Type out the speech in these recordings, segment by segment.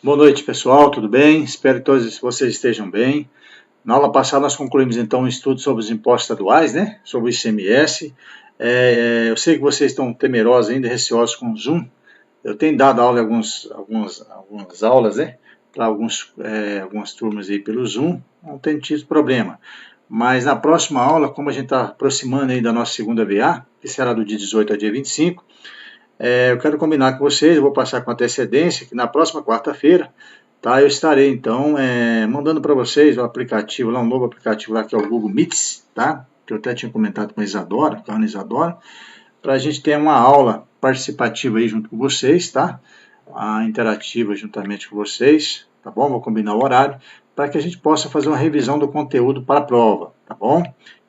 Boa noite, pessoal, tudo bem? Espero que todos vocês estejam bem. Na aula passada nós concluímos então um estudo sobre os impostos estaduais, né? Sobre o ICMS. Eu sei que vocês estão temerosos ainda, receosos com o Zoom. Eu tenho dado aula em algumas aulas, né? Para algumas turmas aí pelo Zoom, não tem tido problema. Mas na próxima aula, como a gente está aproximando aí da nossa segunda VA, que será do dia 18 ao dia 25, eu quero combinar com vocês, eu vou passar com antecedência, que na próxima quarta-feira, tá, eu estarei então mandando para vocês o aplicativo, lá um novo aplicativo lá que é o Google Meets, tá? Que eu até tinha comentado com a Isadora, com a Ana Isadora, para a gente ter uma aula participativa aí junto com vocês, tá? A interativa juntamente com vocês, tá bom? Vou combinar o horário, para que a gente possa fazer uma revisão do conteúdo para a prova, tá bom?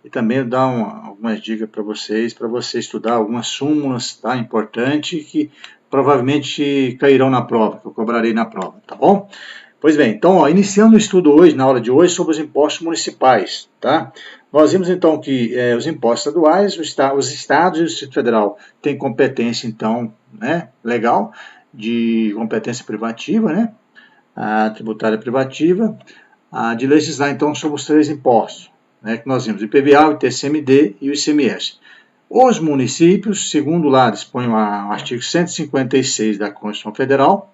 E também dar algumas dicas para você estudar algumas súmulas, tá? Importante que provavelmente cairão na prova, que eu cobrarei na prova, tá bom? Pois bem, então, ó, iniciando o estudo hoje, na aula de hoje, sobre os impostos municipais, tá? Nós vimos então que os impostos estaduais, os estados e o Distrito Federal têm competência, então, né, legal, de competência privativa, né, a tributária privativa, de legislar então sobre os três impostos, né, que nós vimos, o IPVA, o ITCMD e o ICMS. Os municípios, segundo lá dispõe o artigo 156 da Constituição Federal,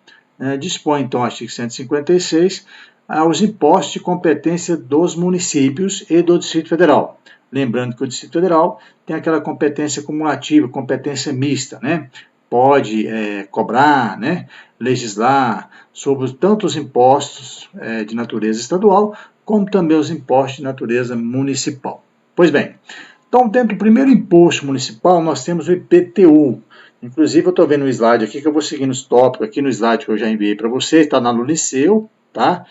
dispõe então o artigo 156 aos impostos de competência dos municípios e do Distrito Federal. Lembrando que o Distrito Federal tem aquela competência cumulativa, competência mista, né? Pode cobrar, né, legislar sobre tanto os impostos de natureza estadual, como também os impostos de natureza municipal. Pois bem, então dentro do primeiro imposto municipal nós temos o IPTU. Inclusive eu estou vendo um slide aqui que eu vou seguindo os tópicos aqui no slide que eu já enviei para vocês, está lá no Liceu, tá?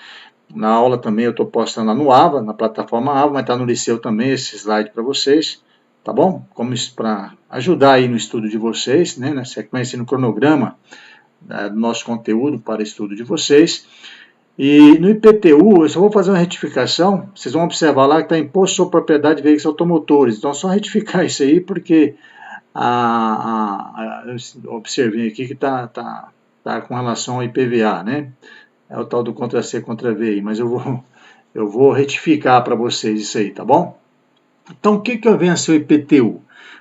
Na aula também eu estou postando lá no AVA, na plataforma AVA, mas está no Liceu também esse slide para vocês, tá bom? Como isso para ajudar aí no estudo de vocês, né? Na sequência, no cronograma do nosso conteúdo para estudo de vocês. E no IPTU, eu só vou fazer uma retificação, vocês vão observar lá que está imposto sobre propriedade de veículos automotores, então é só retificar isso aí, porque eu observei aqui que está com relação ao IPVA, né? É o tal do contra C, contra V, mas eu vou retificar para vocês isso aí, tá bom? Então, o que vem a ser o IPTU?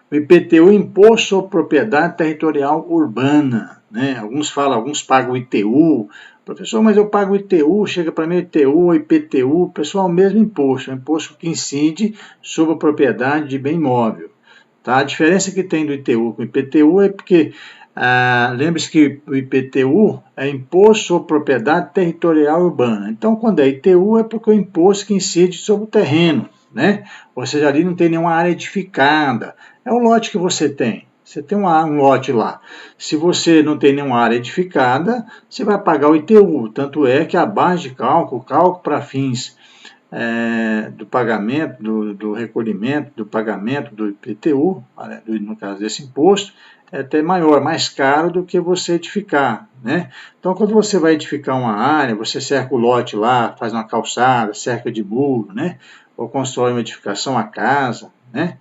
O IPTU é Imposto sobre Propriedade Territorial Urbana, né? Alguns pagam o ITU, professor, mas eu pago o ITU, chega para mim o ITU, o IPTU, pessoal, o mesmo imposto, é um imposto que incide sobre a propriedade de bem imóvel. Tá? A diferença que tem do ITU com o IPTU é porque, lembre-se que o IPTU é Imposto sobre Propriedade Territorial Urbana. Então, quando é ITU, é porque é o imposto que incide sobre o terreno, né? Ou seja, ali não tem nenhuma área edificada. É o lote que você tem. Você tem um lote lá. Se você não tem nenhuma área edificada, você vai pagar o ITU. Tanto é que a base de cálculo para fins do pagamento, do recolhimento, do pagamento do IPTU, no caso desse imposto, é até maior, mais caro do que você edificar, né? Então, quando você vai edificar uma área, você cerca o lote lá, faz uma calçada, cerca de muro, né? Ou constrói uma edificação, a casa, né?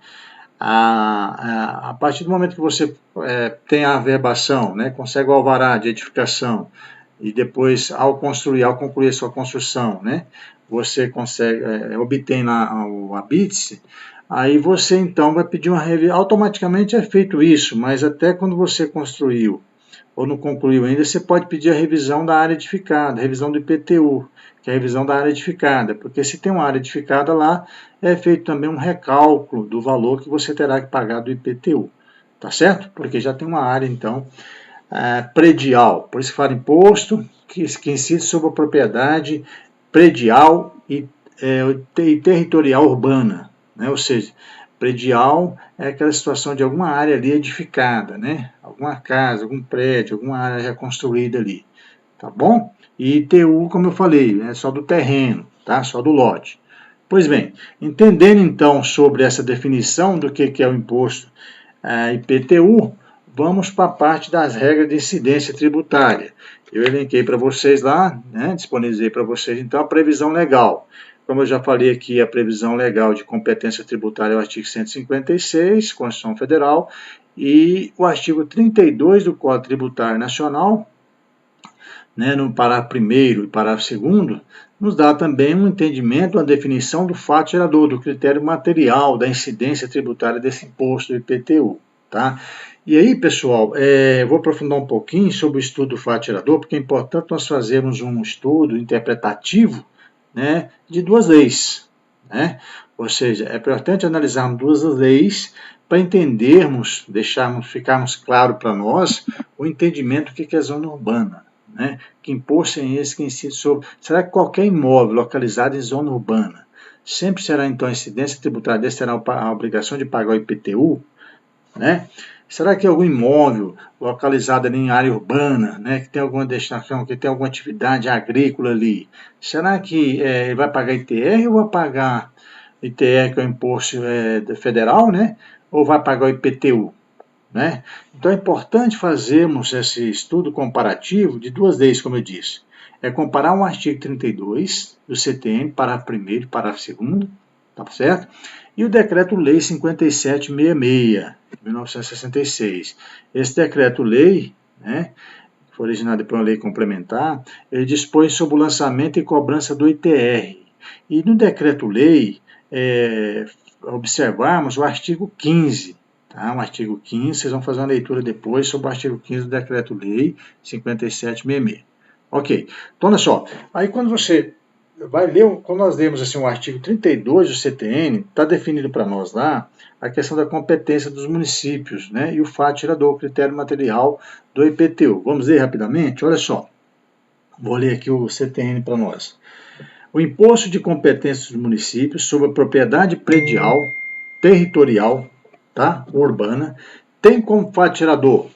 A partir do momento que você tem a averbação, né? Consegue o alvará de edificação, e depois, ao concluir a sua construção, né? Você consegue, obtém lá o habite-se, aí você então vai pedir uma revisão, automaticamente é feito isso, mas até quando você construiu ou não concluiu ainda, você pode pedir a revisão da área edificada, a revisão do IPTU, que é a revisão da área edificada, porque se tem uma área edificada lá, é feito também um recálculo do valor que você terá que pagar do IPTU, tá certo? Porque já tem uma área, então, predial, por isso que fala imposto que incide sobre a propriedade predial e territorial urbana, né? Ou seja, predial é aquela situação de alguma área ali edificada, né? Alguma casa, algum prédio, alguma área já construída ali, tá bom? E ITU, como eu falei, é só do terreno, tá? Só do lote. Pois bem, entendendo então sobre essa definição do que é o imposto IPTU, vamos para a parte das regras de incidência tributária. Eu elenquei para vocês lá, né, disponibilizei para vocês então a previsão legal. Como eu já falei aqui, a previsão legal de competência tributária é o artigo 156, Constituição Federal, e o artigo 32 do Código Tributário Nacional né, no parágrafo 1º e parágrafo 2º, nos dá também um entendimento, uma definição do fato gerador, do critério material, da incidência tributária desse imposto do IPTU. Tá? E aí, pessoal, vou aprofundar um pouquinho sobre o estudo do fato gerador, porque é importante nós fazermos um estudo interpretativo, né, de duas leis. Né? Ou seja, é importante analisarmos duas leis para entendermos, ficarmos claro para nós o entendimento do que é zona urbana. Né? Que imposto é esse que incide sobre... Será que qualquer imóvel localizado em zona urbana sempre será, então, a incidência tributária desse terá a obrigação de pagar o IPTU? Né? Será que algum imóvel localizado ali em área urbana, né, que tem alguma destinação, que tem alguma atividade agrícola ali, será que ele vai pagar ITR ou vai pagar ITR, que é o imposto federal, né, ou vai pagar o IPTU? Né? Então é importante fazermos esse estudo comparativo de duas leis, como eu disse. É comparar um artigo 32 do CTN, parágrafo 1º e parágrafo 2º, tá certo? E o Decreto-Lei 5766, de 1966. Esse Decreto-Lei, né, que foi originado por uma lei complementar, ele dispõe sobre o lançamento e cobrança do ITR. E no Decreto-Lei, observarmos o artigo 15, tá? O artigo 15, vocês vão fazer uma leitura depois sobre o artigo 15 do Decreto-Lei 5766. Ok, então olha só, aí quando você vai ler, quando nós lemos assim, o artigo 32 do CTN, está definido para nós lá a questão da competência dos municípios, né, e o fato gerador, o critério material do IPTU. Vamos ler rapidamente? Olha só, vou ler aqui o CTN para nós. O imposto de competência dos municípios sobre a propriedade predial, territorial, tá, urbana, tem como fato gerador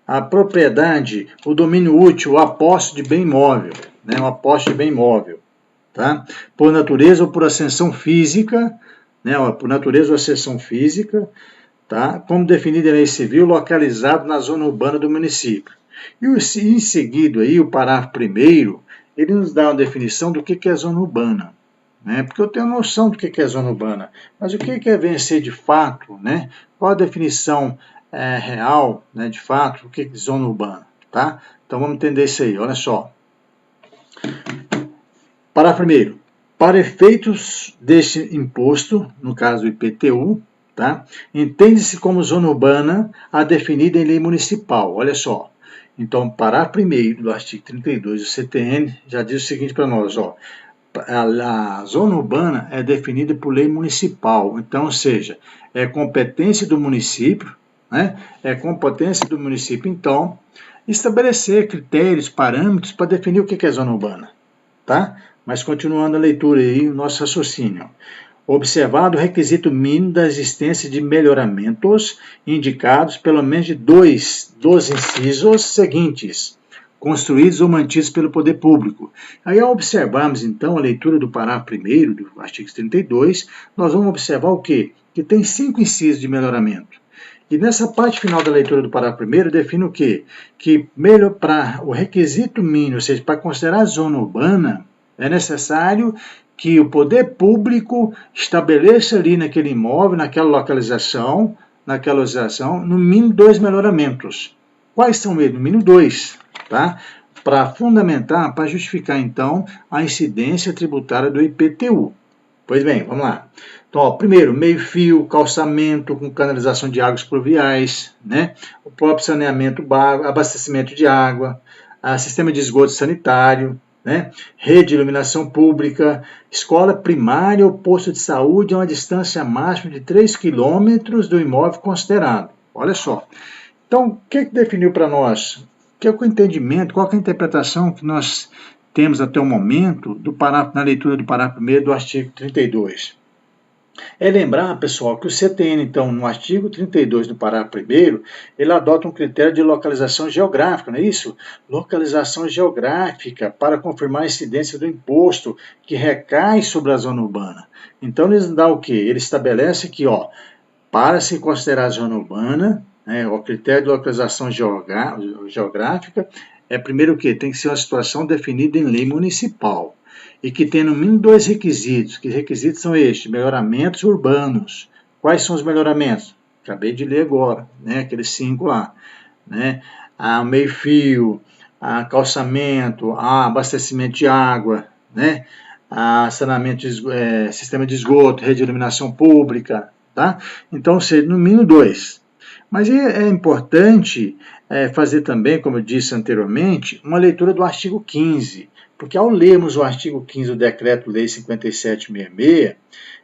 a propriedade, o domínio útil, a posse de bem imóvel, né, uma posse de bem imóvel, tá? Por natureza ou por ascensão física, né, por natureza ou ascensão física, tá? Como definido em lei civil, localizado na zona urbana do município. E em seguida, aí, o parágrafo 1º, ele nos dá uma definição do que é zona urbana. Né? Porque eu tenho noção do que é zona urbana, mas o que é vencer de fato? Né? Qual a definição real, né, de fato, o que é zona urbana? Tá? Então vamos entender isso aí, olha só. Parágrafo 1º. Para efeitos deste imposto, no caso do IPTU, tá? Entende-se como zona urbana a definida em lei municipal. Olha só. Então, parágrafo 1º do artigo 32 do CTN já diz o seguinte para nós, ó. A zona urbana é definida por lei municipal, então, ou seja, é competência do município, né? É competência do município, então, estabelecer critérios, parâmetros para definir o que é zona urbana, tá? Mas continuando a leitura aí, o nosso raciocínio. Observado o requisito mínimo da existência de melhoramentos indicados pelo menos de dois dos incisos seguintes, construídos ou mantidos pelo poder público. Aí, ao observarmos, então, a leitura do parágrafo 1º do artigo 32, nós vamos observar o quê? Que tem 5 incisos de melhoramento. E nessa parte final da leitura do parágrafo 1º, define o quê? Que para o requisito mínimo, ou seja, para considerar a zona urbana, é necessário que o poder público estabeleça ali naquele imóvel, naquela localização, no mínimo 2 melhoramentos. Quais são eles? No mínimo 2, tá? Para fundamentar, para justificar, então, a incidência tributária do IPTU. Pois bem, vamos lá. Então, ó, primeiro, meio-fio, calçamento com canalização de águas pluviais, né? O próprio saneamento, abastecimento de água, sistema de esgoto sanitário, né? Rede de iluminação pública, escola primária ou posto de saúde a uma distância máxima de 3 km do imóvel considerado. Olha só. Então, o que definiu para nós? Qual é o entendimento, qual é a interpretação que nós temos até o momento na leitura do parágrafo 1º do artigo 32? É lembrar, pessoal, que o CTN, então, no artigo 32 do parágrafo 1º, ele adota um critério de localização geográfica, não é isso? Localização geográfica para confirmar a incidência do imposto que recai sobre a zona urbana. Então, ele dá o quê? Ele estabelece que, ó, para se considerar a zona urbana, o critério de localização geográfica é primeiro o quê? Tem que ser uma situação definida em lei municipal e que tem no mínimo 2 requisitos. Que requisitos são estes? Melhoramentos urbanos. Quais são os melhoramentos? acabei de ler agora, né? Aqueles 5 lá, né? Meio-fio, calçamento, abastecimento de água, né? Saneamento sistema de esgoto, rede de iluminação pública, tá? Então, seria no mínimo 2. Mas é importante fazer também, como eu disse anteriormente, uma leitura do artigo 15, porque ao lermos o artigo 15 do Decreto-Lei 5766,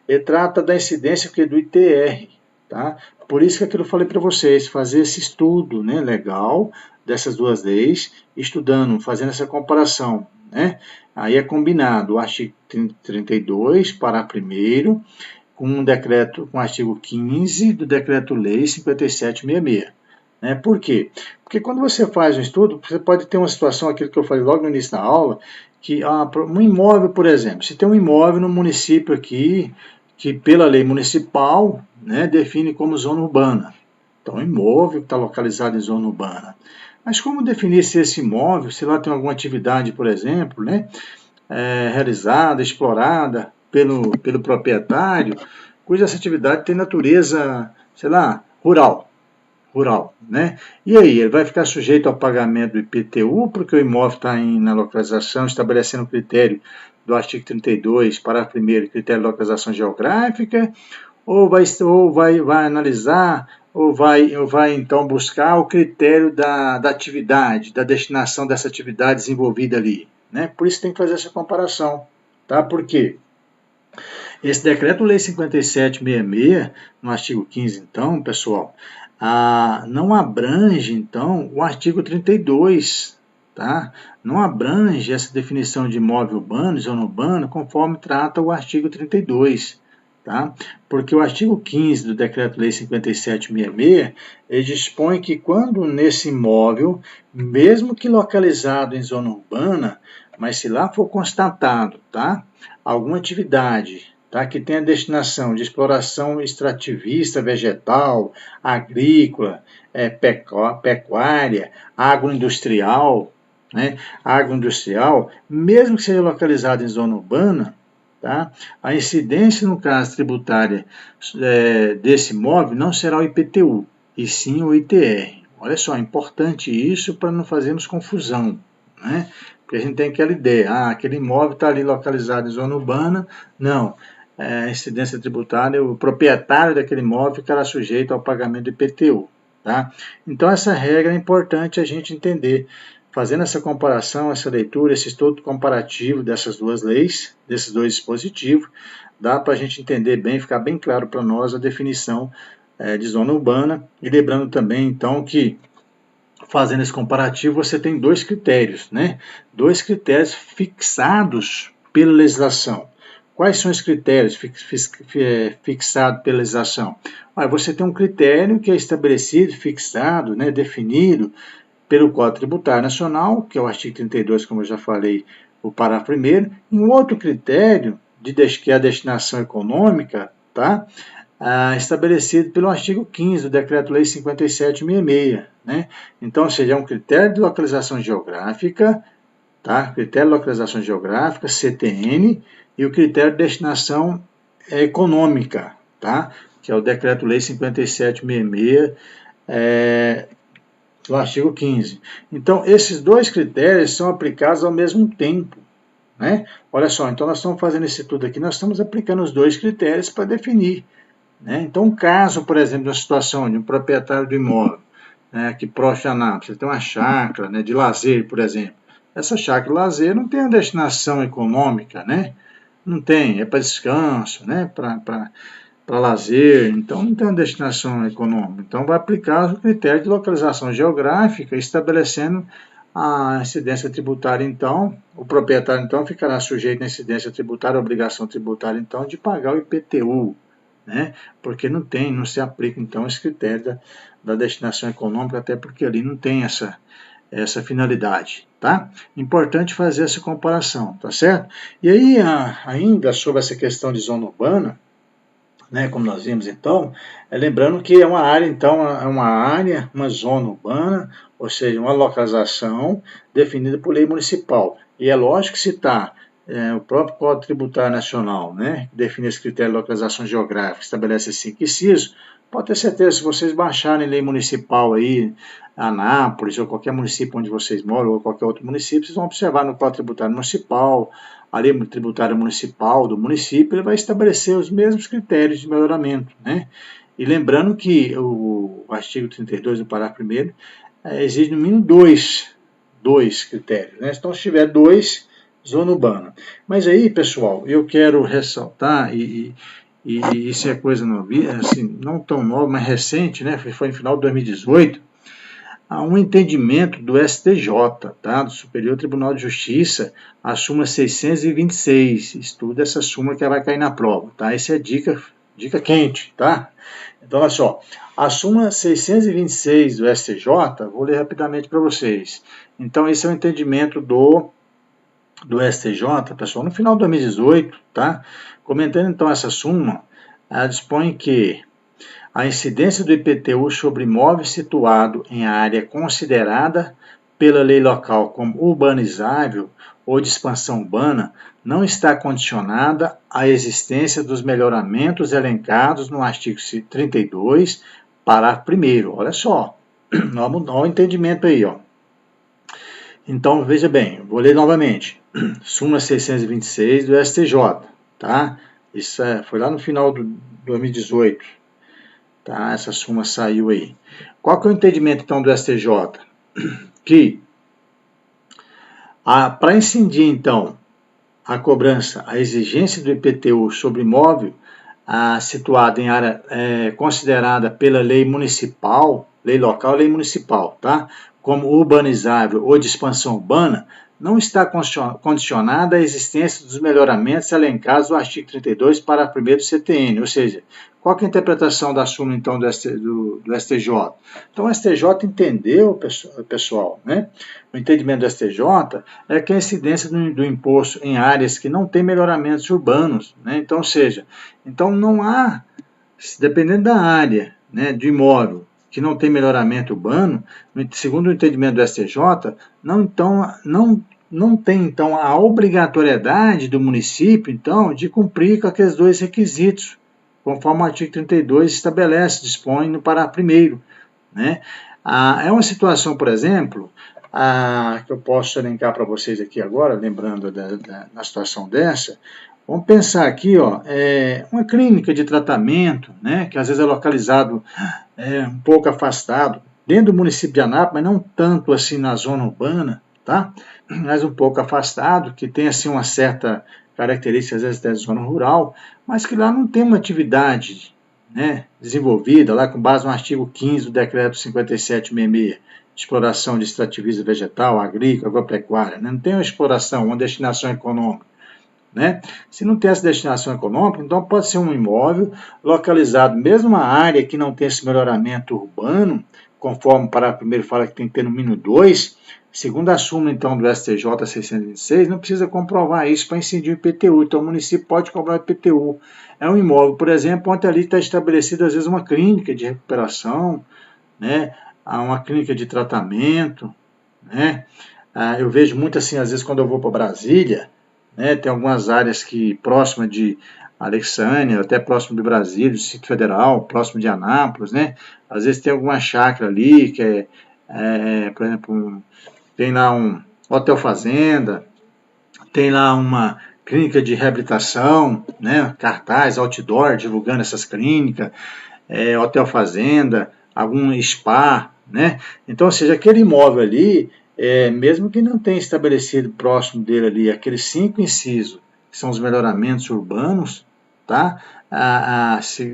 ele trata da incidência do ITR, tá? Por isso que eu falei para vocês, fazer esse estudo, né, legal dessas duas leis, estudando, fazendo essa comparação, né? Aí é combinado o artigo 32, parágrafo 1º, com o artigo 15 do Decreto-Lei 5766. Né? Por quê? Porque quando você faz um estudo, você pode ter uma situação, aquilo que eu falei logo no início da aula, que um imóvel, por exemplo, se tem um imóvel no município aqui, que pela lei municipal, né, define como zona urbana. Então, um imóvel que está localizado em zona urbana. Mas como definir se esse imóvel, se lá tem alguma atividade, por exemplo, né, realizada, explorada pelo proprietário, cuja essa atividade tem natureza, sei lá, rural, né? E aí, ele vai ficar sujeito ao pagamento do IPTU, porque o imóvel está na localização, estabelecendo o critério do artigo 32, parágrafo 1º, critério de localização geográfica, ou vai analisar, ou vai então buscar o critério da atividade, da destinação dessa atividade desenvolvida ali, né? Por isso tem que fazer essa comparação, tá? Por quê? Esse Decreto-Lei 5766, no artigo 15, então, pessoal, não abrange, então, o artigo 32, tá? Não abrange essa definição de imóvel urbano, zona urbana, conforme trata o artigo 32, tá? Porque o artigo 15 do Decreto-Lei 5766, ele dispõe que quando nesse imóvel, mesmo que localizado em zona urbana, mas se lá for constatado, tá? Alguma atividade, tá, que tem a destinação de exploração extrativista vegetal, agrícola, pecuária, agroindustrial, né, mesmo que seja localizado em zona urbana, tá, a incidência no caso tributária desse imóvel não será o IPTU, e sim o ITR. Olha só, é importante isso para não fazermos confusão, né? Porque a gente tem aquela ideia, aquele imóvel está ali localizado em zona urbana, não. A incidência tributária, o proprietário daquele imóvel ficará sujeito ao pagamento do IPTU. Tá? Então, essa regra é importante a gente entender. Fazendo essa comparação, essa leitura, esse estudo comparativo dessas duas leis, desses dois dispositivos, dá para a gente entender bem, ficar bem claro para nós a definição de zona urbana. E lembrando também, então, que fazendo esse comparativo, você tem dois critérios, né? Dois critérios fixados pela legislação. Quais são os critérios fixados pela legislação? Você tem um critério que é estabelecido, fixado, né, definido pelo Código Tributário Nacional, que é o artigo 32, como eu já falei, o parágrafo 1º, e um outro critério, que é a destinação econômica, tá? Estabelecido pelo artigo 15 do Decreto-Lei 5766, né? Então, ou seja, é um critério de localização geográfica, tá? Critério de localização geográfica, CTN, e o critério de destinação econômica, tá? Que é o Decreto-Lei 5766, do artigo 15. Então, esses dois critérios são aplicados ao mesmo tempo, né? Olha só, então nós estamos fazendo esse tudo aqui, nós estamos aplicando os dois critérios para definir, né? Então, um caso, por exemplo, de uma situação de um proprietário do imóvel, né, que próximo a Anápolis, você tem uma chácara, né, de lazer, por exemplo. Essa chácara de lazer não tem a destinação econômica, né? Não tem, é para descanso, né? Para lazer, então não tem uma destinação econômica. Então vai aplicar o critério de localização geográfica, estabelecendo a incidência tributária, então, o proprietário, então, ficará sujeito à incidência tributária, a obrigação tributária, então, de pagar o IPTU, né? Porque não se aplica, então, esse critério da destinação econômica, até porque ali não tem essa finalidade, tá? Importante fazer essa comparação, tá certo? E aí, ainda sobre essa questão de zona urbana, né, como nós vimos então, lembrando que é uma área, então, uma zona urbana, ou seja, uma localização definida por lei municipal. E é lógico que se está o próprio Código Tributário Nacional, né, que define esse critério de localização geográfica, estabelece assim, que inciso, Pode ter certeza, se vocês baixarem lei municipal aí, Anápolis, ou qualquer município onde vocês moram, ou qualquer outro município, vocês vão observar no Código Tributário Municipal, a lei tributária municipal do município, ele vai estabelecer os mesmos critérios de melhoramento, né? E lembrando que o artigo 32 do parágrafo 1º exige no mínimo dois critérios, né? Então, se tiver dois, zona urbana. Mas aí, pessoal, eu quero ressaltar, e isso é coisa assim, não tão nova, mas recente, né? Foi no final de 2018, há um entendimento do STJ, tá? Do Superior Tribunal de Justiça, a súmula 626. Estuda essa súmula que vai cair na prova, tá? Essa é dica quente, tá? Então, olha só, a súmula 626 do STJ, vou ler rapidamente para vocês. Então, esse é o entendimento do STJ, pessoal, no final de 2018, tá? Comentando então essa súmula, ela dispõe que a incidência do IPTU sobre imóvel situado em área considerada pela lei local como urbanizável ou de expansão urbana não está condicionada à existência dos melhoramentos elencados no artigo 32, parágrafo 1º. Olha só, olha o entendimento aí, ó. Então, veja bem, vou ler novamente. Súmula 626 do STJ, tá? Isso foi lá no final de 2018, tá? Essa súmula saiu aí. Qual que é o entendimento, então, do STJ? Que, para incidir, então, a cobrança, a exigência do IPTU sobre imóvel situado em área considerada pela lei municipal, lei local, lei municipal, tá? Como urbanizável ou de expansão urbana, não está condicionada à existência dos melhoramentos elencados no artigo 32, parágrafo 1º do CTN, ou seja, qual que é a interpretação da súmula, então, do STJ? Então, o STJ entendeu, pessoal, né? O entendimento do STJ é que a incidência do imposto em áreas que não têm melhoramentos urbanos, né? Então, ou seja, então não há, dependendo da área, né, de imóvel que não tem melhoramento urbano, segundo o entendimento do STJ, não tem então a obrigatoriedade do município então de cumprir com aqueles dois requisitos, conforme o artigo 32 estabelece, dispõe no parágrafo 1º, né? É uma situação, por exemplo, que eu posso elencar para vocês aqui agora, lembrando da situação dessa. Vamos pensar aqui, ó, uma clínica de tratamento, né, que às vezes é localizado um pouco afastado, dentro do município de Anápolis, mas não tanto assim na zona urbana, tá? Mas um pouco afastado, que tem assim uma certa característica, às vezes da zona rural, mas que lá não tem uma atividade, né, desenvolvida, lá com base no artigo 15 do decreto 5766, de exploração de extrativismo vegetal, agrícola, agropecuária, né? Não tem uma exploração, uma destinação econômica, né? Se não tem essa destinação econômica, então pode ser um imóvel localizado mesmo na área que não tem esse melhoramento urbano, conforme o parágrafo 1º fala que tem que ter no mínimo 2, segundo a súmula então do STJ 626, não precisa comprovar isso para incidir o IPTU, então o município pode cobrar o IPTU. É um imóvel, por exemplo, onde ali está estabelecida às vezes uma clínica de recuperação, né? Uma clínica de tratamento, né? Eu vejo muito assim, às vezes quando eu vou para Brasília, né, tem algumas áreas que próxima de Alexânia, até próximo de Brasília, do Distrito Federal, próximo de Anápolis, né? Às vezes tem alguma chácara ali que por exemplo, tem lá um hotel fazenda, tem lá uma clínica de reabilitação, né? Cartaz, outdoor, divulgando essas clínicas, hotel fazenda, algum spa, né? Então, ou seja, aquele imóvel ali, mesmo que não tenha estabelecido próximo dele ali aqueles 5 incisos, que são os melhoramentos urbanos, tá?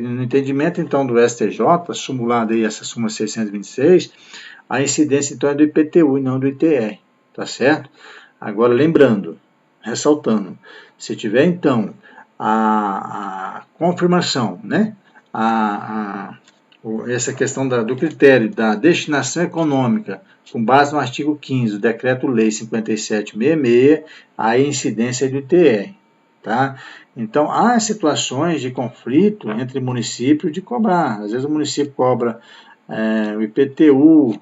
No entendimento, então, do STJ, sumulado aí essa súmula 626, a incidência, então, é do IPTU e não do ITR, tá certo? Agora, lembrando, ressaltando, se tiver, então, a confirmação, né? Essa questão do critério da destinação econômica, com base no artigo 15 do Decreto-Lei 5766, a incidência do ITR. Tá? Então, há situações de conflito entre municípios de cobrar. Às vezes o município cobra o IPTU,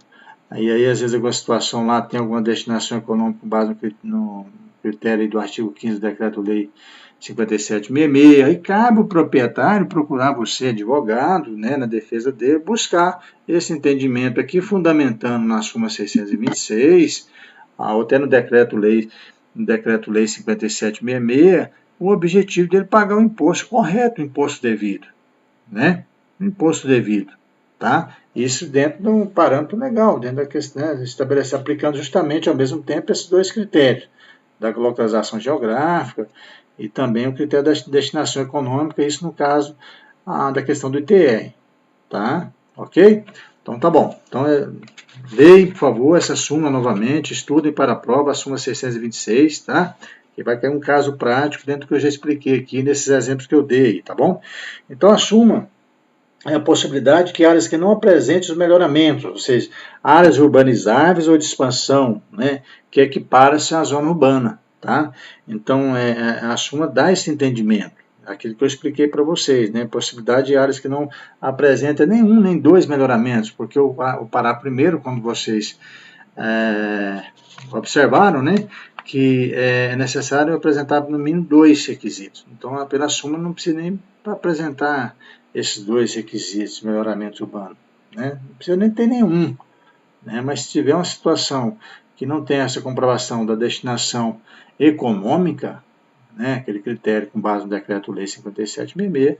aí às vezes alguma situação lá tem alguma destinação econômica com base no critério do artigo 15 do Decreto-Lei 5766, aí cabe o proprietário procurar você, advogado, né, na defesa dele, buscar esse entendimento aqui, fundamentando na súmula 626, até no decreto-lei 5766, o objetivo dele pagar o imposto correto, o imposto devido, né? O imposto devido, tá? Isso dentro de um parâmetro legal, dentro da questão, né, estabelecer, aplicando justamente ao mesmo tempo esses dois critérios, da localização geográfica e também o critério da destinação econômica, isso no caso da questão do ITR, tá? Ok? Então tá bom. Então leia, por favor, essa súmula novamente, estudem para a prova a súmula 626, tá? Que vai cair um caso prático dentro do que eu já expliquei aqui nesses exemplos que eu dei, tá bom? Então a súmula é a possibilidade que áreas que não apresentem os melhoramentos, ou seja, áreas urbanizáveis ou de expansão, né, que equipara-se à zona urbana, tá? Então, a súmula dá esse entendimento, aquilo que eu expliquei para vocês, né, possibilidade de áreas que não apresentem nenhum nem dois melhoramentos, porque o parágrafo primeiro, como vocês observaram, né, que é necessário apresentar no mínimo dois requisitos. Então, pela súmula não precisa nem apresentar esses dois requisitos, melhoramento urbano, né? Não precisa nem ter nenhum, né? Mas se tiver uma situação que não tem essa comprovação da destinação econômica, né, aquele critério com base no Decreto-Lei 5766,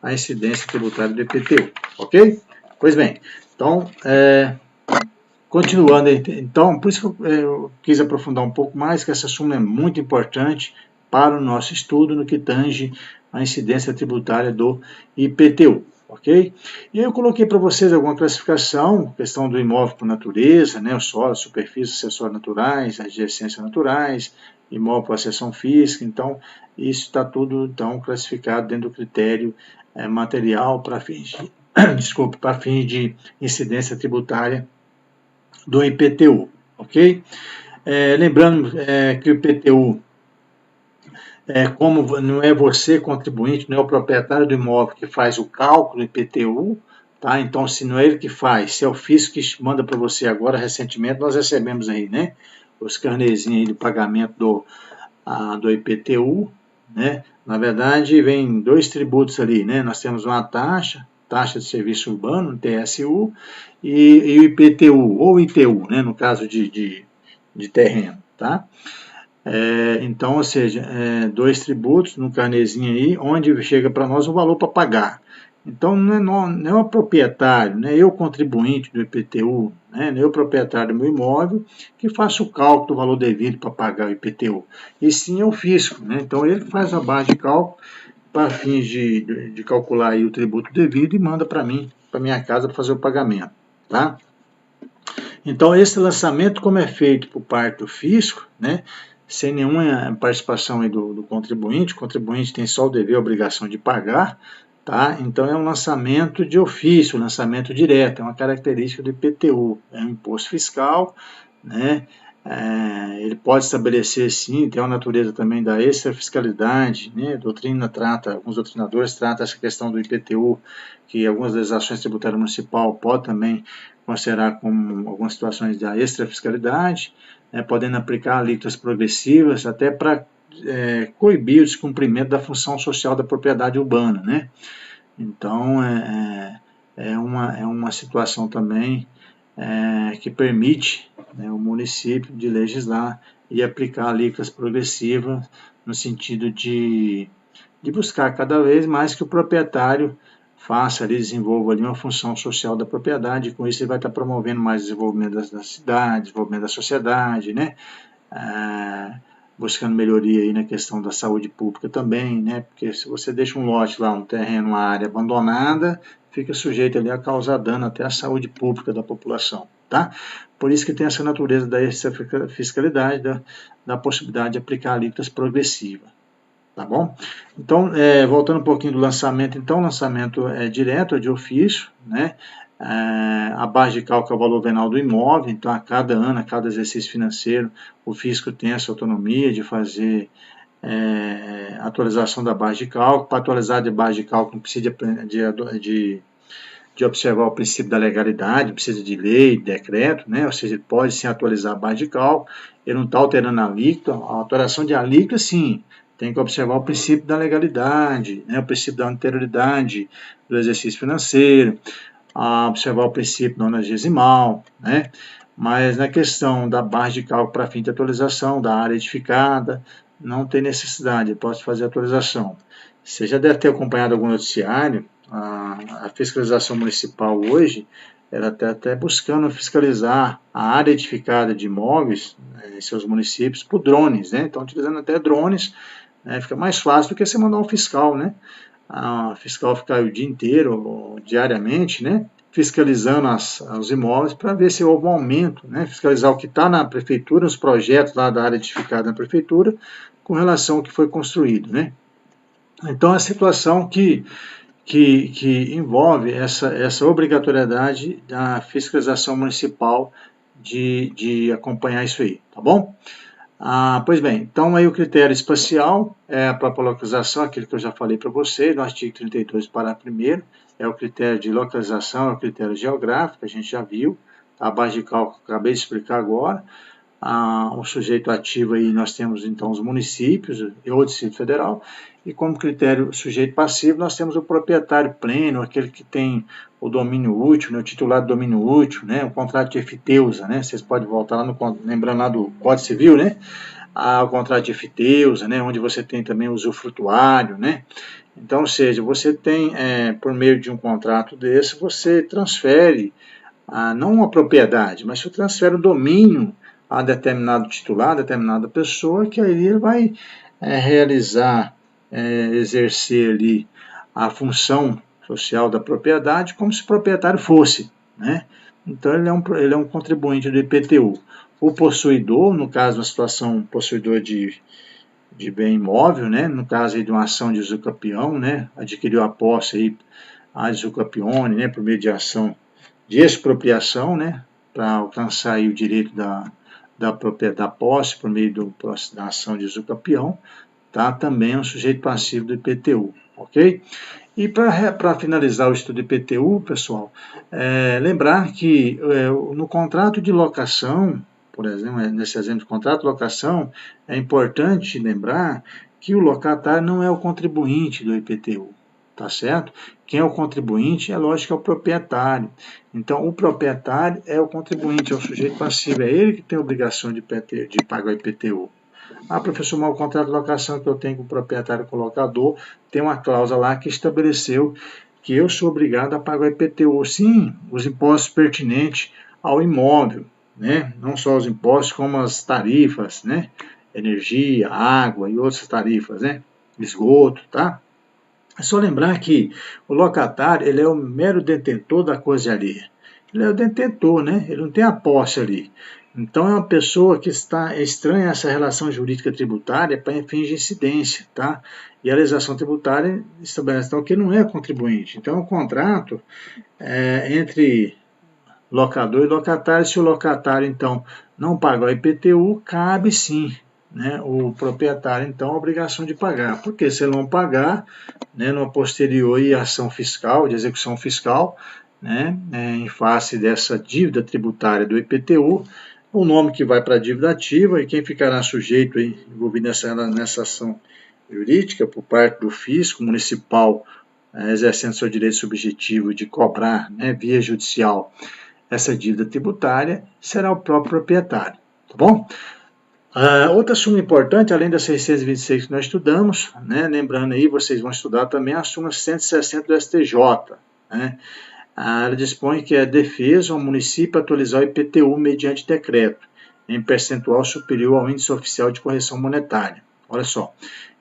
a incidência tributária do IPTU, ok? Pois bem, então, continuando, então, por isso que eu quis aprofundar um pouco mais, que essa súmula é muito importante para o nosso estudo no que tange a incidência tributária do IPTU, ok? E aí eu coloquei para vocês alguma classificação, questão do imóvel por natureza, né, o solo, superfície, acessórios naturais, adjacências naturais, imóvel por acessão física, então isso está tudo então classificado dentro do critério material para fins de, para fins de incidência tributária do IPTU, ok? Lembrando que o IPTU, como não é você, contribuinte, não é o proprietário do imóvel que faz o cálculo do IPTU, tá? Então, se não é ele que faz, se é o fisco que manda para você agora, recentemente, nós recebemos aí, né, os carnezinhos aí do pagamento do IPTU, né? Na verdade, vem dois tributos ali, né? Nós temos uma taxa de serviço urbano, TSU, e o IPTU, ou ITU, né? No caso de terreno, tá? Então, ou seja, dois tributos no carnezinho aí, onde chega para nós o valor para pagar. Então, não é o proprietário, não é eu contribuinte do IPTU, né, não é o proprietário do meu imóvel que faça o cálculo do valor devido para pagar o IPTU, e sim é o fisco. Né? Então, ele faz a base de cálculo para fins de calcular aí o tributo devido e manda para mim, para minha casa, para fazer o pagamento. Tá? Então, esse lançamento, como é feito por parte do fisco, né, sem nenhuma participação aí do contribuinte, o contribuinte tem só o dever e a obrigação de pagar, tá? Então, é um lançamento de ofício, lançamento direto, é uma característica do IPTU, é um imposto fiscal, né? Ele pode estabelecer, sim, tem uma natureza também da extrafiscalidade, né? A doutrina trata, alguns doutrinadores tratam essa questão do IPTU, que algumas legislações tributárias municipal pode também considerar como algumas situações da extrafiscalidade, podendo aplicar alíquotas progressivas até para coibir o descumprimento da função social da propriedade urbana, né? Então, é uma situação também que permite, né, o município de legislar e aplicar alíquotas progressivas no sentido de buscar cada vez mais que o proprietário faça ali, desenvolva ali uma função social da propriedade, e com isso ele vai estar promovendo mais desenvolvimento da cidade, desenvolvimento da sociedade, né? Buscando melhoria aí na questão da saúde pública também, né? Porque se você deixa um lote lá, um terreno, uma área abandonada, fica sujeito ali a causar dano até à saúde pública da população, tá? Por isso que tem essa natureza da fiscalidade, da possibilidade de aplicar alíquotas progressivas, tá bom? Então, voltando um pouquinho do lançamento, então, o lançamento é direto, é de ofício, né? A base de cálculo é o valor venal do imóvel, então a cada ano, a cada exercício financeiro, o fisco tem essa autonomia de fazer atualização da base de cálculo. Para atualizar a base de cálculo, não precisa de observar o princípio da legalidade, precisa de lei, decreto, né? Ou seja, pode sim atualizar a base de cálculo, ele não está alterando a alíquota. A alteração de alíquota, sim, tem que observar o princípio da legalidade, né, o princípio da anterioridade do exercício financeiro, observar o princípio nonagesimal, né, mas na questão da base de cálculo para fim de atualização da área edificada, não tem necessidade, pode fazer atualização. Você já deve ter acompanhado algum noticiário, a fiscalização municipal hoje, ela está até buscando fiscalizar a área edificada de imóveis em seus municípios por drones, né? Estão utilizando até drones, né? Fica mais fácil do que você mandar um fiscal, né? A fiscal ficar o dia inteiro, ou diariamente, né? Fiscalizando os imóveis para ver se houve um aumento, né? Fiscalizar o que está na prefeitura, os projetos lá da área edificada na prefeitura, com relação ao que foi construído, né? Então, a situação que envolve essa obrigatoriedade da fiscalização municipal de acompanhar isso aí, tá bom? Pois bem, então aí o critério espacial é a própria localização, aquilo que eu já falei para vocês, no artigo 32, parágrafo 1º, é o critério de localização, é o critério geográfico, a gente já viu, a base de cálculo que acabei de explicar agora. O sujeito ativo aí nós temos então os municípios e o Distrito Federal, e como critério sujeito passivo nós temos o proprietário pleno, aquele que tem o domínio útil, né, o titular do domínio útil, né, o contrato de efiteusa, né, vocês podem voltar lá, lembrando lá do Código Civil, né, o contrato de efiteusa, né, onde você tem também o usufrutuário, né, então, ou seja, você tem, por meio de um contrato desse, você transfere, não uma propriedade, mas você transfere o domínio a determinado titular, a determinada pessoa, que aí ele vai realizar, exercer ali a função social da propriedade como se o proprietário fosse, né? Então ele é um contribuinte do IPTU. O possuidor, no caso da situação possuidor de bem imóvel, né? No caso aí de uma ação de usucapião, né? Adquiriu a posse aí, a usucapione, né? Por meio de ação de expropriação, né? Para alcançar aí o direito da posse por meio da ação de usucapião, tá? Também é um sujeito passivo do IPTU, ok? E para finalizar o estudo do IPTU, pessoal, lembrar que no contrato de locação, por exemplo, nesse exemplo de contrato de locação, é importante lembrar que o locatário não é o contribuinte do IPTU, tá certo? Quem é o contribuinte, é lógico que é o proprietário. Então, o proprietário é o contribuinte, é o sujeito passivo, é ele que tem a obrigação de pagar o IPTU. Professor, mas o contrato de locação que eu tenho com o proprietário e com o locador, tem uma cláusula lá que estabeleceu que eu sou obrigado a pagar o IPTU. Sim, os impostos pertinentes ao imóvel, né? Não só os impostos, como as tarifas, né? Energia, água e outras tarifas, né? Esgoto, tá? É só lembrar que o locatário, ele é o mero detentor da coisa alheia. Ele é o detentor, né? Ele não tem a posse ali. Então, é uma pessoa que está estranha a essa relação jurídica tributária para fins de incidência, tá? E a legislação tributária estabelece então, que ele não é contribuinte. Então, o contrato entre locador e locatário, se o locatário, então, não pagar o IPTU, cabe sim, né, o proprietário, então, a obrigação de pagar. Porque se ele não pagar, né, numa posterior ação fiscal, de execução fiscal, né, em face dessa dívida tributária do IPTU, o nome que vai para a dívida ativa e quem ficará sujeito, envolvido nessa ação jurídica por parte do fisco municipal, exercendo seu direito subjetivo de cobrar, né, via judicial, essa dívida tributária, será o próprio proprietário, tá bom? Outra súmula importante, além das 626 que nós estudamos, né, lembrando aí, vocês vão estudar também a súmula 160 do STJ, né? Ela dispõe que é defesa ao município atualizar o IPTU mediante decreto, em percentual superior ao índice oficial de correção monetária. Olha só.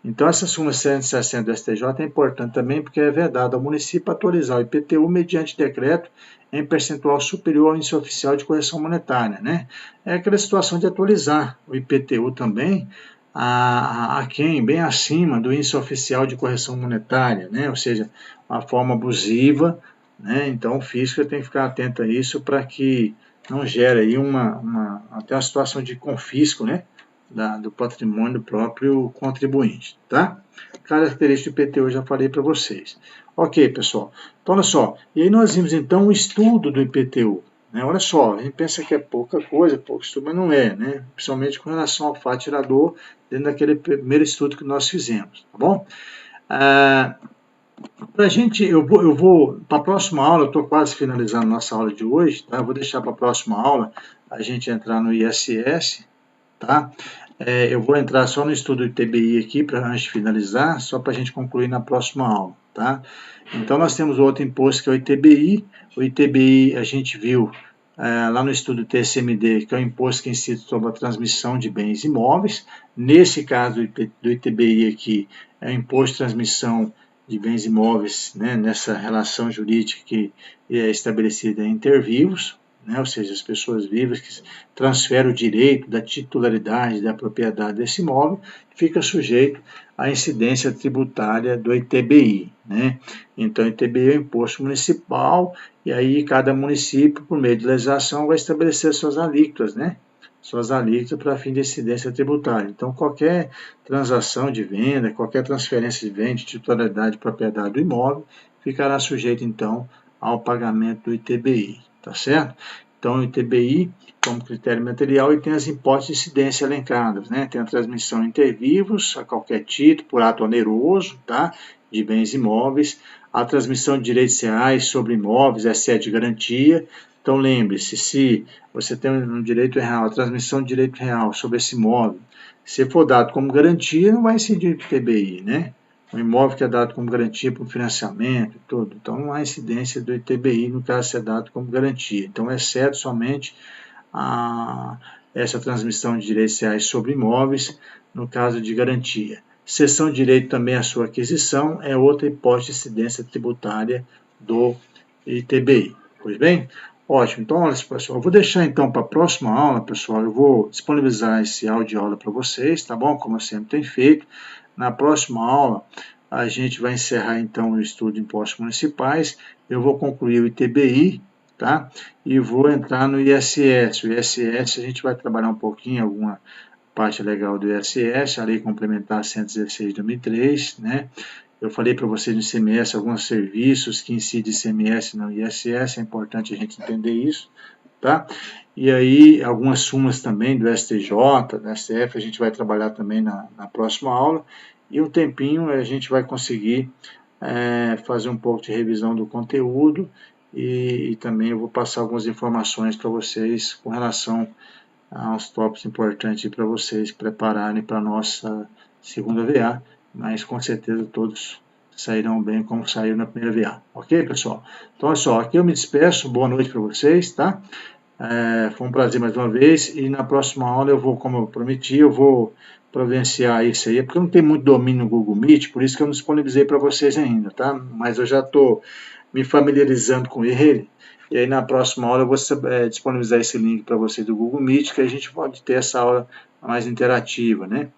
Então, essa súmula 160 do STJ é importante também porque é vedado ao município atualizar o IPTU mediante decreto em percentual superior ao índice oficial de correção monetária, né? É aquela situação de atualizar o IPTU também a quem bem acima do índice oficial de correção monetária, né? Ou seja, uma forma abusiva, né? Então, o fisco tem que ficar atento a isso para que não gere aí até uma situação de confisco, né? Do patrimônio do próprio contribuinte, tá? Característica do IPTU eu já falei para vocês. Ok, pessoal. Então, olha só. E aí nós vimos, então, o estudo do IPTU, né? Olha só, a gente pensa que é pouca coisa, pouco estudo, mas não é, né? Principalmente com relação ao fato tirador, dentro daquele primeiro estudo que nós fizemos, tá bom? Pra gente, eu vou para a próxima aula, eu estou quase finalizando nossa aula de hoje, tá? Eu vou deixar para a próxima aula a gente entrar no ISS, tá? Eu vou entrar só no estudo do ITBI aqui, antes de finalizar, só para a gente concluir na próxima aula, tá? Então, nós temos outro imposto que é o ITBI. O ITBI a gente viu lá no estudo TSMD, que é o imposto que incide sobre a transmissão de bens imóveis. Nesse caso do ITBI aqui, é o imposto de transmissão de bens imóveis, né, nessa relação jurídica que é estabelecida inter vivos, né, ou seja, as pessoas vivas que transferem o direito da titularidade da propriedade desse imóvel, fica sujeito à incidência tributária do ITBI, né? Então, o ITBI é o imposto municipal, e aí cada município, por meio de legislação, vai estabelecer suas alíquotas, né? Suas alíquotas para fim de incidência tributária. Então, qualquer transação de venda, qualquer transferência de venda, de titularidade de propriedade do imóvel, ficará sujeito, então, ao pagamento do ITBI, tá certo? Então, o ITBI como critério material e tem as hipóteses de incidência elencadas, né? Tem a transmissão inter vivos, a qualquer título, por ato oneroso, tá? De bens imóveis, a transmissão de direitos reais sobre imóveis, exceto de garantia. Então, lembre-se, se você tem um direito real, a transmissão de direito real sobre esse imóvel, se for dado como garantia, não vai incidir o ITBI, né? Um imóvel que é dado como garantia para o financiamento, tudo. Então, não há incidência do ITBI no caso de ser dado como garantia. Então, exceto somente essa transmissão de direitos reais sobre imóveis, no caso de garantia. Cessão de direito também à sua aquisição é outra hipótese de incidência tributária do ITBI. Pois bem? Ótimo. Então, olha, pessoal, eu vou deixar então para a próxima aula, pessoal, eu vou disponibilizar esse áudio aula para vocês, tá bom? Como eu sempre tenho feito. Na próxima aula, a gente vai encerrar então o estudo de impostos municipais, eu vou concluir o ITBI, tá? E vou entrar no ISS. O ISS a gente vai trabalhar um pouquinho, alguma parte legal do ISS, a Lei Complementar 116 de 2003, né? Eu falei para vocês no ICMS alguns serviços que incidem ICMS no ISS, é importante a gente entender isso, tá? E aí, algumas súmulas também do STJ, do STF, a gente vai trabalhar também na próxima aula, e um tempinho a gente vai conseguir fazer um pouco de revisão do conteúdo, e também eu vou passar algumas informações para vocês com relação aos tópicos importantes para vocês prepararem para a nossa segunda VA, mas com certeza todos sairão bem como saíram na primeira VA. Ok, pessoal? Então, olha só, aqui eu me despeço, boa noite para vocês, tá? Foi um prazer mais uma vez, e na próxima aula eu vou, como eu prometi, eu vou providenciar isso aí, porque eu não tenho muito domínio no Google Meet, por isso que eu não disponibilizei para vocês ainda, tá? Mas eu já estou me familiarizando com ele, e aí na próxima aula eu vou disponibilizar esse link para vocês do Google Meet, que a gente pode ter essa aula mais interativa, né?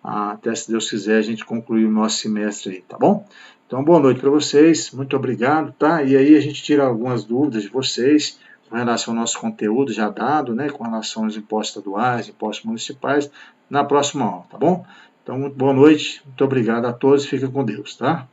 Até, se Deus quiser, a gente concluir o nosso semestre aí, tá bom? Então, boa noite para vocês, muito obrigado, tá? E aí a gente tira algumas dúvidas de vocês com relação ao nosso conteúdo já dado, né? Com relação aos impostos estaduais, impostos municipais, na próxima aula, tá bom? Então, muito boa noite, muito obrigado a todos, fiquem com Deus, tá?